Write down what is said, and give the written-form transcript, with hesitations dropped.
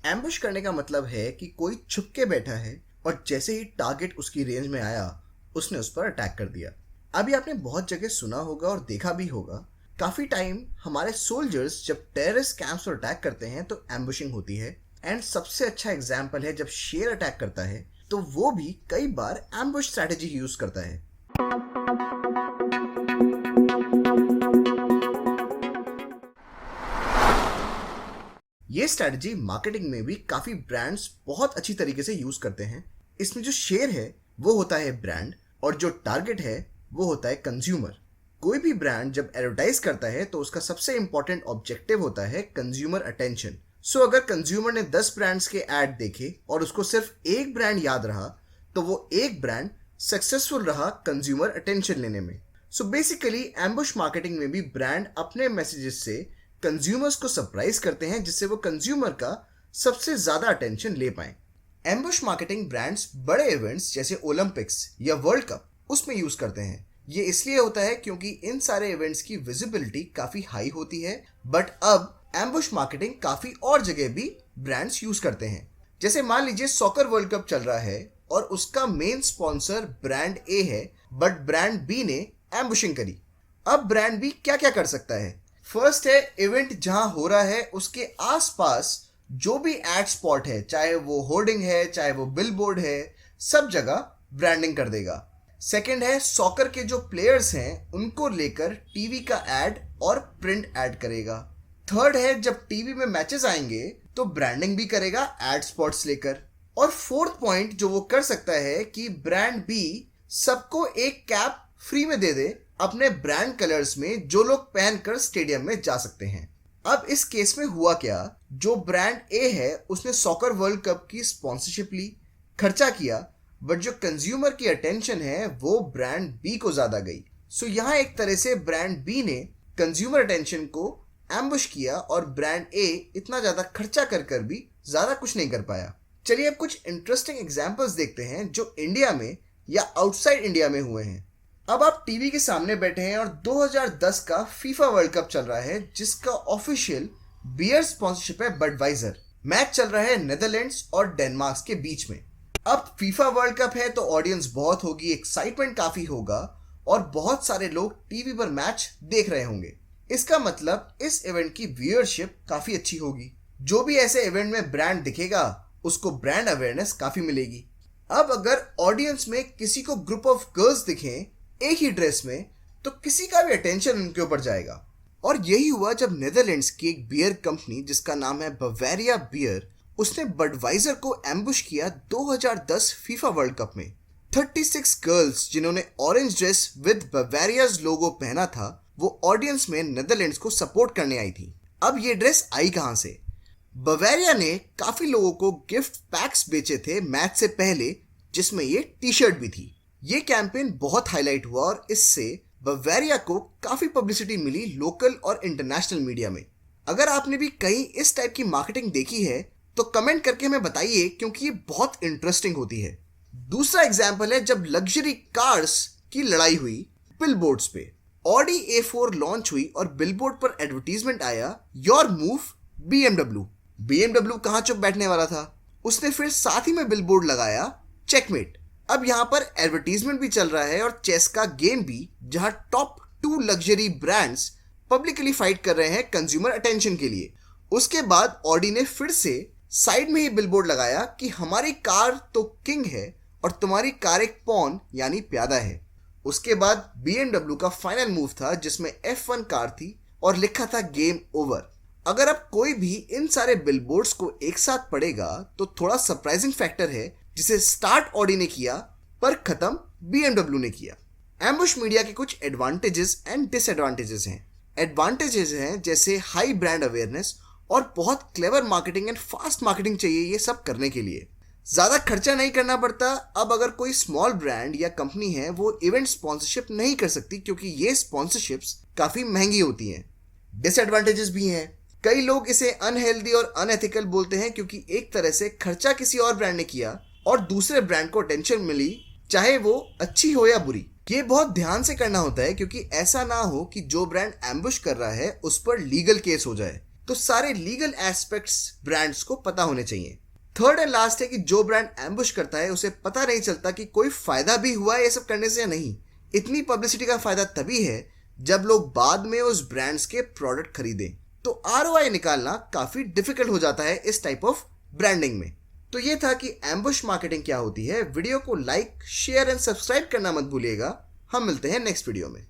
Ambush करने का मतलब है कि कोई छुप के बैठा है और जैसे ही टारगेट उसकी रेंज में आया उसने उस पर अटैक कर दिया। अभी आपने बहुत जगह सुना होगा और देखा भी होगा, काफ़ी टाइम हमारे सोल्जर्स जब टेररिस्ट कैंप्स पर अटैक करते हैं तो एम्बुशिंग होती है। एंड सबसे अच्छा एग्जाम्पल है जब शेर अटैक करता है तो वो भी कई बार एम्बुश स्ट्रैटेजी यूज करता है। ये स्ट्रैटेजी मार्केटिंग में भी काफ़ी ब्रांड्स बहुत अच्छी तरीके से यूज़ करते हैं। इसमें जो शेयर है वो होता है ब्रांड और जो टारगेट है वो होता है कंज्यूमर। कोई भी ब्रांड जब एडवर्टाइज करता है तो उसका सबसे इंपॉर्टेंट ऑब्जेक्टिव होता है कंज्यूमर अटेंशन। सो अगर कंज्यूमर ने 10 ब्रांड्स के ऐड देखे और उसको सिर्फ एक ब्रांड याद रहा तो वो एक ब्रांड सक्सेसफुल रहा कंज्यूमर अटेंशन लेने में। सो बेसिकली एम्बुश मार्केटिंग में भी ब्रांड अपने मैसेजेस से कंज्यूमर्स को सरप्राइज करते हैं जिससे वो कंज्यूमर का सबसे ज्यादा अटेंशन ले पाए। एम्बुश मार्केटिंग ब्रांड्स बड़े इवेंट्स जैसे ओलंपिक्स या वर्ल्ड कप उसमें यूज करते हैं। ये इसलिए होता है क्योंकि इन सारे इवेंट्स की विजिबिलिटी काफी हाई होती है। बट अब एम्बुश मार्केटिंग काफी और जगह भी ब्रांड्स यूज करते हैं। जैसे मान लीजिए सॉकर वर्ल्ड कप चल रहा है और उसका मेन स्पॉन्सर ब्रांड ए है बट ब्रांड बी ने एम्बुशिंग करी। अब ब्रांड बी क्या क्या कर सकता है? फर्स्ट है, इवेंट जहां हो रहा है उसके आसपास जो भी एड स्पॉट है, चाहे वो होर्डिंग है चाहे वो बिलबोर्ड है, सब जगह ब्रांडिंग कर देगा। सेकंड है, सॉकर के जो प्लेयर्स हैं उनको लेकर टीवी का एड और प्रिंट एड करेगा। थर्ड है, जब टीवी में मैचेस आएंगे तो ब्रांडिंग भी करेगा एड स्पॉट्स लेकर। और फोर्थ पॉइंट जो वो कर सकता है कि ब्रांड बी सबको एक कैप फ्री में दे दे अपने ब्रांड कलर्स में, जो लोग पहनकर स्टेडियम में जा सकते हैं। अब इस केस में हुआ क्या, जो ब्रांड ए है उसने सॉकर वर्ल्ड कप की स्पॉन्सरशिप ली, खर्चा किया, बट जो कंज्यूमर की अटेंशन है वो ब्रांड बी को ज्यादा गई। सो यहाँ एक तरह से ब्रांड बी ने कंज्यूमर अटेंशन को एम्बुश किया और ब्रांड ए इतना ज्यादा खर्चा कर भी ज्यादा कुछ नहीं कर पाया। चलिए अब कुछ इंटरेस्टिंग एग्जांपल्स देखते हैं जो इंडिया में या आउटसाइड इंडिया में हुए हैं। अब आप टीवी के सामने बैठे हैं और 2010 का फीफा वर्ल्ड कप चल रहा है जिसका ऑफिशियल बियर स्पॉन्सरशिप है बडवाइजर। मैच चल रहा है नेदरलैंड्स और डेनमार्क के बीच में। अब फीफा वर्ल्ड कप है तो ऑडियंस बहुत होगी, एक्साइटमेंट काफी होगा और बहुत सारे लोग टीवी पर मैच देख रहे होंगे। इसका मतलब इस इवेंट की व्यूअरशिप काफी अच्छी होगी। जो भी ऐसे इवेंट में ब्रांड दिखेगा उसको ब्रांड अवेयरनेस काफी मिलेगी। अब अगर ऑडियंस में किसी को ग्रुप ऑफ गर्ल्स दिखें एक ही ड्रेस में तो किसी का भी अटेंशन उनके ऊपर जाएगा। और यही हुआ जब नेदरलैंड्स की एक बियर कंपनी जिसका नाम है बवेरिया बियर, उसने बडवाइजर को एम्बुश किया 2010 फीफा वर्ल्ड कप में। 36 गर्ल्स जिन्होंने ऑरेंज ड्रेस विद बवेरियाज लोगो पहना था वो ऑडियंस में नेदरलैंड्स को सपोर्ट करने आई थी। अब ये ड्रेस आई कहां से? बवेरिया ने काफी लोगों को गिफ्ट पैक्स बेचे थे मैच से पहले जिसमें ये टी शर्ट भी थी। ये कैंपेन बहुत हाईलाइट हुआ और इससे बवेरिया को काफी पब्लिसिटी मिली लोकल और इंटरनेशनल मीडिया में। अगर आपने भी कहीं इस टाइप की मार्केटिंग देखी है तो कमेंट करके हमें बताइए क्योंकि ये बहुत इंटरेस्टिंग होती है। दूसरा एग्जाम्पल है जब लग्जरी कार्स की लड़ाई हुई बिलबोर्ड्स पे। ऑडी A4 लॉन्च हुई और बिलबोर्ड पर एडवर्टीजमेंट आया योर मूव BMW। BMW कहाँ चुप बैठने वाला था, उसने फिर साथ ही में बिलबोर्ड लगाया चेकमेट। अब यहाँ पर एडवर्टीजमेंट भी चल रहा है और चेस का गेम भी जहाँ top 2 luxury brands publicly fight कर रहे हैं कंज्यूमर अटेंशन के लिए। उसके बाद ऑडी ने फिर से साइड में ही बिलबोर्ड लगाया कि हमारी कार तो किंग है और तुम्हारी कार एक पॉन यानी प्यादा है। उसके बाद BMW का फाइनल मूव था जिसमें F1 कार थी और लिखा था गेम ओवर। अगर अब कोई भी इन सारे बिलबोर्ड्स को एक साथ पढ़ेगा तो थोड़ा सरप्राइजिंग फैक्टर है जिसे स्टार्ट ऑडी ने किया पर खत्म BMW ने किया। एम्बुश मीडिया के कुछ एडवांटेजेस एंड डिसएडवांटेजेस हैं। एडवांटेजेस हैं जैसे हाई ब्रांड अवेयरनेस और बहुत clever marketing and fast marketing चाहिए ये सब करने के लिए। ज़्यादा खर्चा नहीं करना पड़ता। अब अगर कोई स्मॉल ब्रांड या कंपनी है वो इवेंट स्पॉन्सरशिप नहीं कर सकती क्योंकि ये स्पॉन्सरशिप्स काफ़ी महंगी होती हैं। डिसएडवांटेजेस भी हैं। कई लोग इसे अनहेल्दी और अनएथिकल बोलते हैं क्योंकि एक तरह से खर्चा किसी और ब्रांड ने किया और दूसरे ब्रांड को अटेंशन मिली, चाहे वो अच्छी हो या बुरी। ये बहुत ध्यान से करना होता है क्योंकि ऐसा ना हो कि जो ब्रांड एम्बुश कर रहा है उस पर लीगल केस हो जाए। तो सारे लीगल एस्पेक्ट्स ब्रांड्स को पता होने चाहिए। थर्ड एंड लास्ट है कि जो ब्रांड एम्बुश करता है उसे पता नहीं चलता कि कोई फायदा भी हुआ है ये सब करने से या नहीं। इतनी पब्लिसिटी का फायदा तभी है जब लोग बाद में उस ब्रांड्स के प्रोडक्ट खरीदें। तो आरओआई निकालना काफी डिफिकल्ट हो जाता है इस टाइप ऑफ ब्रांडिंग में। तो ये था कि एम्बुश मार्केटिंग क्या होती है। वीडियो को लाइक, शेयर एंड सब्सक्राइब करना मत भूलिएगा। हम मिलते हैं नेक्स्ट वीडियो में।